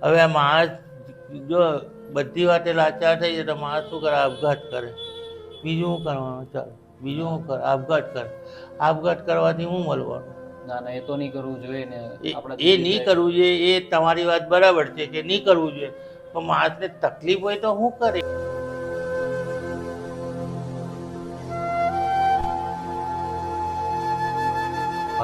હવે આ માણસ જો બધી વાતે લાચાર થઈ જાય તો માણસ શું કરે? આપઘાત કરે. બીજું શું કરવાનું? ચાલો બીજું શું કરે? આપઘાત કરે. આપઘાત કરવાથી શું મળવાનું? ના ના, એ તો નહીં કરવું જોઈએ ને. એ નહીં કરવું જોઈએ. એ તમારી વાત બરાબર છે કે નહીં કરવું જોઈએ, પણ માણસને તકલીફ હોય તો શું કરે?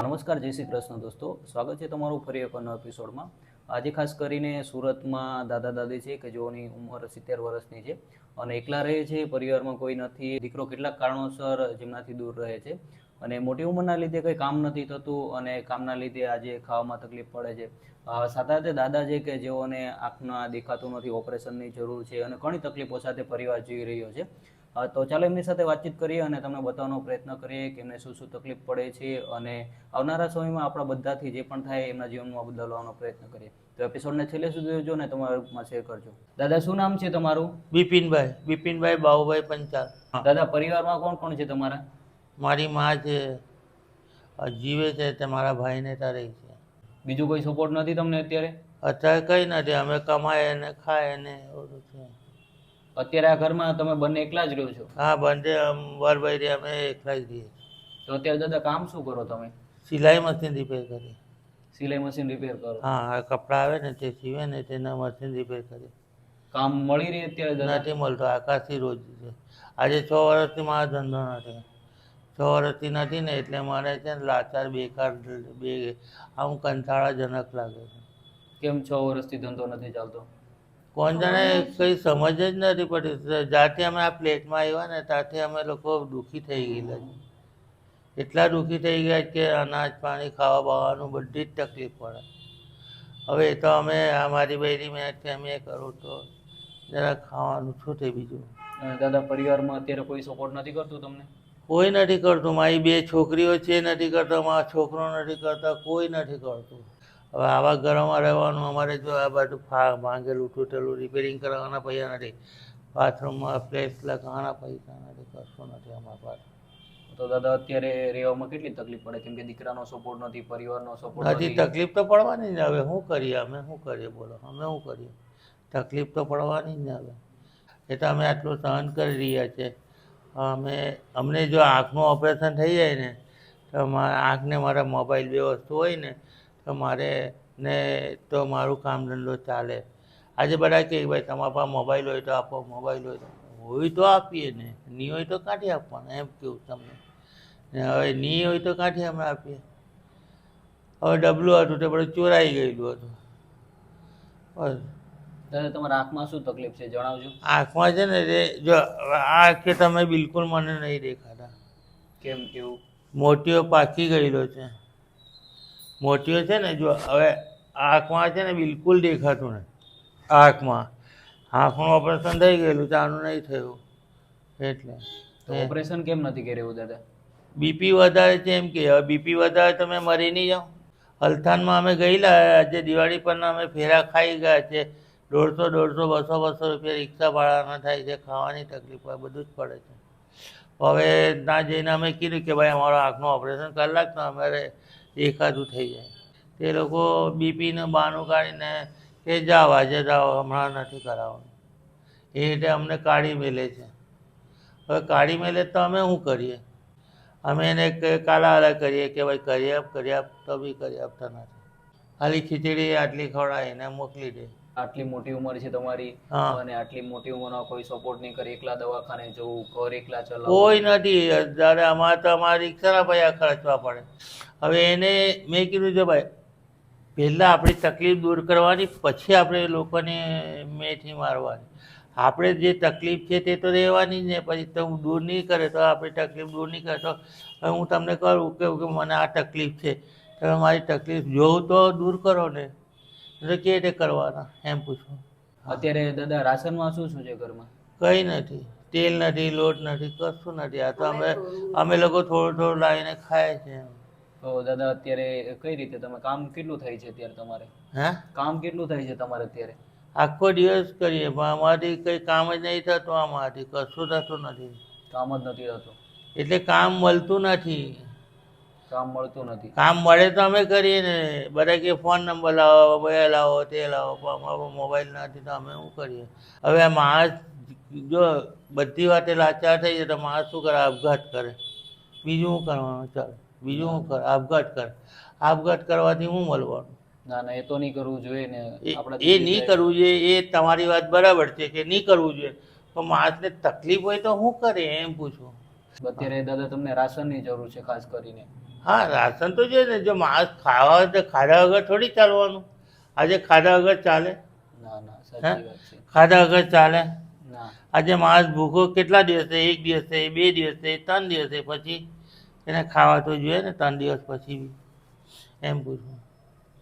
નમસ્કાર, જય શ્રી કૃષ્ણ દોસ્તો, સ્વાગત છે તમારું ફરી એક નવા એપિસોડમાં. આજે ખાસ કરીને સુરતમાં દાદા દાદી છે કે જેઓની ઉંમર 70 વર્ષની છે અને એકલા રહે છે, પરિવારમાં કોઈ નથી. દીકરો કેટલાક કારણોસર જેમનાથી દૂર રહે છે અને મોટી ઉંમરના લીધે કંઈ કામ નથી થતું અને કામના લીધે આજે ખાવામાં તકલીફ પડે છે. સાથે સાથે દાદા છે કે જેઓને આંખના દેખાતું નથી, ઓપરેશનની જરૂર છે અને ઘણી તકલીફો સાથે પરિવાર જીવી રહ્યો છે. તો ચાલો એમની સાથે વાતચીત કરીએ અને તમને બતાવવાનો પ્રયત્ન કરીએ કે એમને શું શું તકલીફ પડે છે અને આવનારા સમયમાં આપણા બધાથી જે પણ થાય એમના જીવનમાં બદલવાનો પ્રયત્ન કરીએ. તો એપિસોડને છેલ્લે સુધી જોજો ને તમારા ગ્રુપમાં શેર કરજો. દાદા, શું નામ છે તમારું? બિપિનભાઈ બાબુભાઈ પંચાલ. દાદા, પરિવારમાં કોણ કોણ છે તમારા? મારી માં છે, જીવે છે, તે મારા ભાઈને તારે છે. બીજું કોઈ સપોર્ટ નથી તમને અત્યારે? અત્યારે કંઈ નથી. અમે કમાય ને ખાય ને બધું છે. અત્યારે આ ઘરમાં તમે બંને એકલા જ રહ્યો છો? હા, બંને વરભાઈ અમે એકલા જ રહીએ. તો અત્યારે દાદા કામ શું કરો તમે? સિલાઈ મશીન રિપેર કરીએ. સિલાઈ મશીન રિપેર કરો? હા, આ કપડાં આવે ને તે સીવે ને તેના મશીન રિપેર કરીએ. કામ મળી રહી અત્યારે દાદા? નથી મળતો. આકાશથી રોજ છે. આજે 6 વર્ષથી મારો ધંધો નથી. 6 વર્ષથી નથી ને એટલે મારે છે ને લાચાર બેકાર આમ કંટાળાજનક લાગે છે. કેમ 6 વર્ષથી ધંધો નથી ચાલતો? કોણ જાણે, કંઈ સમજ જ નથી પડતી. જ્યારથી અમે આ પ્લેટમાં આવ્યા ને ત્યારથી અમે લોકો દુઃખી થઈ ગયેલા છે. એટલા દુઃખી થઈ ગયા કે અનાજ પાણી ખાવા બાવાનું બધી જ તકલીફ પડે. હવે એ તો અમે અમારી બૈરી મહેનતથી અમે કરું તો જરા ખાવાનું છૂટે. બીજું દાદા, પરિવારમાં અત્યારે કોઈ સપોર્ટ નથી કરતું તમને? કોઈ નથી કરતું. મારી 2 છોકરીઓ છે નથી કરતા, મારા છોકરો નથી કરતા, કોઈ નથી કરતું. હવે આવા ઘરોમાં રહેવાનું. અમારે જો આ બાજુ માંગેલું તૂટેલું રિપેરિંગ કરવાના પૈસા નથી, બાથરૂમમાં ફ્લેશ લગાવવાના પૈસા નથી, કશું નથી અમારા પાસે. તો દાદા, અત્યારે રહેવામાં કેટલી તકલીફ પડે? કેમ કે દીકરાનો સપોર્ટ નથી, પરિવારનો સપોર્ટ નથી. નથી. તકલીફ તો પડવાની જ. હવે શું કરીએ? અમે શું કરીએ? બોલો, અમે શું કરીએ? તકલીફ તો પડવાની જ ને. હવે એ તો અમે આટલું સહન કરી રહ્યા છીએ. અમને જો આંખનું ઓપરેશન થઈ જાય ને તો આંખને મારા મોબાઈલ 2 વસ્તુ હોય ને તો મારે ને તો મારું કામ ધંધો ચાલે. આજે બધા કહે ભાઈ તમારા પાસે મોબાઈલ હોય તો આપો, મોબાઈલ હોય તો આપીએ ને, નહીં હોય તો કાંઠી આપવાના, એમ કેવું તમને. ને હવે નહીં હોય તો કાંઠી અમે આપીએ. હવે ડબલું હતું તે બધું ચોરાઈ ગયેલું હતું. બસ. દાદા, તમારા આંખમાં શું તકલીફ છે જણાવજો. આંખમાં છે ને જો આ આંખે તમે બિલકુલ મને નહીં દેખાતા. કેમ, કેવું? મોતીઓ પાકી ગયેલો છે. મોતીઓ છે ને જો હવે આંખમાં છે ને બિલકુલ દેખાતું નહીં. આંખનું ઓપરેશન થઈ ગયેલું છે, આનું નહીં થયું એટલે. તો ઓપરેશન કેમ નથી કર્યું દાદા? બીપી વધારે છે એમ કે. હવે બીપી વધારે તો મેં મરી નહીં જાઉં? હલથાનમાં અમે ગયેલા, આજે દિવાળી પરના અમે ફેરા ખાઈ ગયા છે. 150, 200 રૂપિયા રિક્ષા ભાડાના થાય છે. ખાવાની તકલીફ હોય, બધું જ પડે છે. હવે ના જઈને અમે કીધું કે ભાઈ અમારું આંખનું ઓપરેશન કલાક તો અમારે દેખાતું થઈ જાય. તે લોકો બીપીનું બહાનું કાઢીને કે જાઓ આજે જાઓ, હમણાં નથી કરાવવાનું. એ રીતે અમને કાઢી મેલે છે. હવે કાઢી મેલે તો અમે શું કરીએ? અમે એને કાલાવાલા કરીએ કે ભાઈ કરી આપ તો બી કરી આપતા નથી. ખાલી ખીચડી આટલી ખવડાવીને મોકલી દે. આટલી મોટી ઉંમર છે તમારી અને આટલી મોટી ઉંમરમાં કોઈ સપોર્ટ નહીં કરે, એકલા દવાખાને જવું, ઘર એકલા ચલાવવું, કોઈ નથી. જ્યારે અમારે તો અમારા રિક્ષાના પૈસા ખર્ચવા પડે. હવે એને મેં કીધું છે ભાઈ પહેલાં આપણી તકલીફ દૂર કરવાની, પછી આપણે લોકોને મેથી મારવાની. આપણે જે તકલીફ છે તે તો રહેવાની જ ને. પછી તો દૂર નહીં કરે તો આપણી તકલીફ દૂર નહીં કરે તો હવે હું તમને કહું કે મને આ તકલીફ છે, તમે મારી તકલીફ જોઉં તો દૂર કરો ને, એટલે કેવી રીતે કરવાના એમ પૂછવું. અત્યારે દાદા રાશનમાં શું શું છે ઘરમાં? કંઈ નથી. તેલ નથી, લોટ નથી, કશું નથી. આ તો અમે લોકો થોડું થોડું લાવીને ખાય છે. તો દાદા, અત્યારે કઈ રીતે તમે કામ કેટલું થાય છે અત્યારે તમારે? કામ કેટલું થાય છે તમારે અત્યારે? આખો દિવસ કરીએ પણ અમારાથી કંઈ કામ જ નહીં થતું. આમાંથી કશું થતું નથી. કામ જ નથી થતું એટલે કામ મળતું નથી. કામ મળતું નથી. કામ મળે તો અમે કરીએ ને. બધા કે ફોન નંબર લાવો, એ લાવો, તે લાવો, પણ અમારો મોબાઈલ નથી તો અમે શું કરીએ? હવે આ માણસ જો બધી વાતે લાચાર થઈ જાય તો માણસ શું કરે? આપઘાત કરે. બીજું શું કરવાનું? ચાલો બીજું શું કરે? આપઘાત કરે. આપઘાત કરવાથી શું મળવાનું? ના ના, એ તો નહીં કરવું જોઈએ ને. એ નહીં કરવું જોઈએ. એ તમારી વાત બરાબર છે કે નહીં કરવું જોઈએ, પણ માણસને તકલીફ હોય તો શું કરે એમ પૂછું. અત્યારે દાદા તમને રાશનની જરૂર છે ખાસ કરીને. હા, રાશન તો છે ને. જો માણસ ખાવા હોય તો ખાધા વગર થોડી ચાલવાનું. આજે ખાધા વગર ચાલે? ના ના, હે? સાચી વાત છે. ખાધા વગર ચાલે? ના. આજે માણસ ભૂખો કેટલા દિવસે? 1 દિવસે, 2 દિવસે, 3 દિવસે, પછી એને ખાવા તો જોઈએ ને 3 દિવસ પછી બી. એમ પૂછું.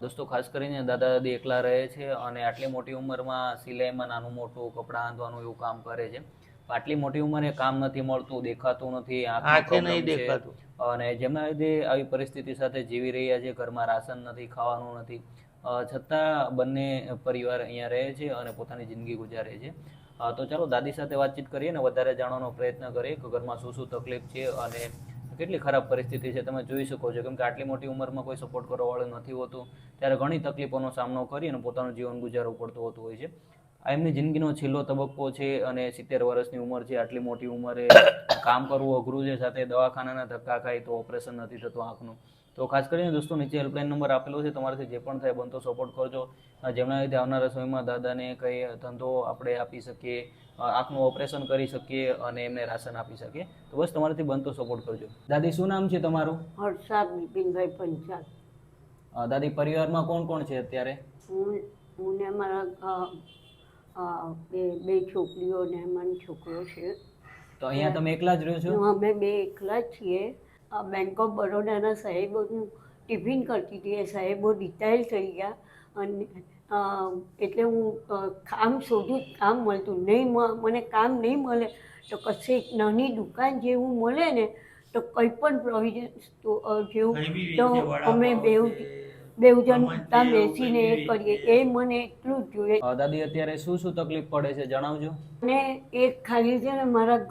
દોસ્તો, ખાસ કરીને દાદા દાદી એકલા રહે છે અને આટલી મોટી ઉંમરમાં સિલાઈમાં નાનું મોટું કપડાં આંધવાનું એવું કામ કરે છે. આટલી મોટી ઉંમરે કામ નથી મળતું, દેખાતું નથી, આંખનો આંખે નહીં પ્રોબ્લેમ છે, દેખાતું. અને જેમના લીધે આવી પરિસ્થિતિ સાથે જીવી રહ્યા છે. ઘરમાં રાશન નથી, ખાવાનું નથી, છતાં બંને પરિવાર અહીંયા રહે છે અને પોતાની જિંદગી ગુજારે છે. તો ચાલો દાદી સાથે વાતચીત કરીએ ને વધારે જાણવાનો પ્રયત્ન કરીએ કે ઘરમાં શું શું તકલીફ છે અને કેટલી ખરાબ પરિસ્થિતિ છે. તમે જોઈ શકો છો, કેમ કે આટલી મોટી ઉંમરમાં કોઈ સપોર્ટ કરવાવાળું નથી હોતું, ત્યારે ઘણી તકલીફોનો સામનો કરી અને પોતાનું જીવન ગુજારવું પડતું હોતું હોય છે. આ એમની જિંદગીનો છેલ્લો તબક્કો છે અને 70 વર્ષની ઉંમર છે. આટલી મોટી ઉંમરે કામ કરવું અઘરું છે, સાથે દવાખાનાના ધક્કા ખાય તો ઓપરેશન નથી થતું આંખનું. તો ખાસ કરીને દોસ્તો, નીચે હેલ્પલાઇન નંબર આપેલો છે. તમારાથી જે પણ થાય બનતો સપોર્ટ કરજો, જેમના લીધે આવનારા સમયમાં દાદાને કંઈ ધંધો આપણે આપી શકીએ, આંખનું ઓપરેશન કરી શકીએ અને એમને રાશન આપી શકીએ. તો બસ તમારાથી બનતો સપોર્ટ કરજો. દાદી, શું નામ છે તમારું? હર્ષા બિપિનભાઈ પંચાલ. દાદી, પરિવારમાં કોણ કોણ છે અત્યારે? હું ને મારા બે છોકરીઓ ને મારો છોકરો છે. તો અહીંયા તમે એકલા જ રહો છો? અમે બે એકલા જ છીએ. બેંક ઓફ બરોડાના સાહેબોનું ટિફિન કરતી હતી. એ સાહેબો રિટાયર થઈ ગયા અને એટલે હું કામ શોધું, કામ મળતું નહીં. મને કામ નહીં મળે તો કશે એક નાની દુકાન જેવું મળે ને તો કંઈ પણ પ્રોવિઝન જેવું તો અમે બેઉ જણ ત્યાં બેસીને એ કરીએ. એ મને એટલું જ જોઈએ. દાદી, અત્યારે શું શું તકલીફ પડે છે જણાવજો. અને એક ખાલી છે ને મારા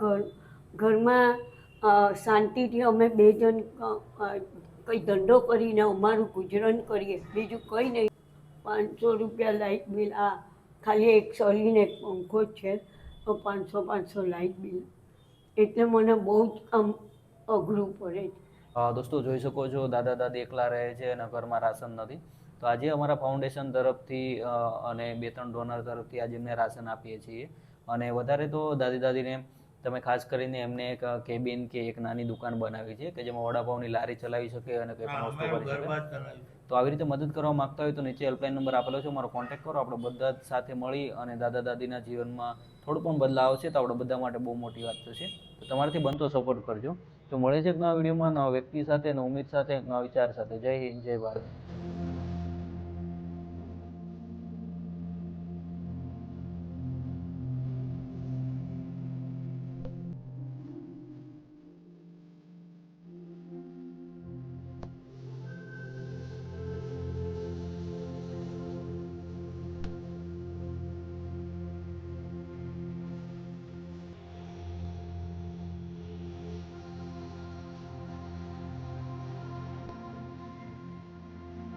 ઘરમાં શાંતિથી અમે બે જણ કંઈ ધંધો કરીને અમારું ગુજરાન કરીએ, બીજું કંઈ નહીં. 500 રૂપિયા લાઇટ બિલ. ખાલી એક સળીને એક પંખો જ છે તો 500 લાઇટ બિલ. એટલે મને બહુ જ આમ અઘરું પડે છે. દોસ્તો, જોઈ શકો છો, દાદા દાદી એકલા રહે છે અને ઘરમાં રાશન નથી. તો આજે અમારા ફાઉન્ડેશન તરફથી અને 2-3 ડોનર તરફથી આજે એમને રાશન આપીએ છીએ. અને વધારે તો દાદી દાદીને તમે ખાસ કરીને એમને એક કેબિન કે એક નાની દુકાન બનાવી છે કે જેમાં વડાપાવની લારી ચલાવી શકે અને કંઈ પણ વસ્તુ કરી શકે. તો આવી રીતે મદદ કરવા માંગતા હોય તો નીચે હેલ્પલાઇન નંબર આપેલો છે, મારો કોન્ટેક્ટ કરો. આપણે બધા જ સાથે મળી અને દાદા દાદીના જીવનમાં થોડું પણ બદલાવ આવશે તો આપણે બધા માટે બહુ મોટી વાત થશે. તો તમારાથી બનતો સપોર્ટ કરજો. તો મળે છે એક નવા વિડીયોમાં, નવા વ્યક્તિ સાથે, નવા ઉમેદ સાથે, નવા વિચાર સાથે. જય હિન્દ, જય ભારત.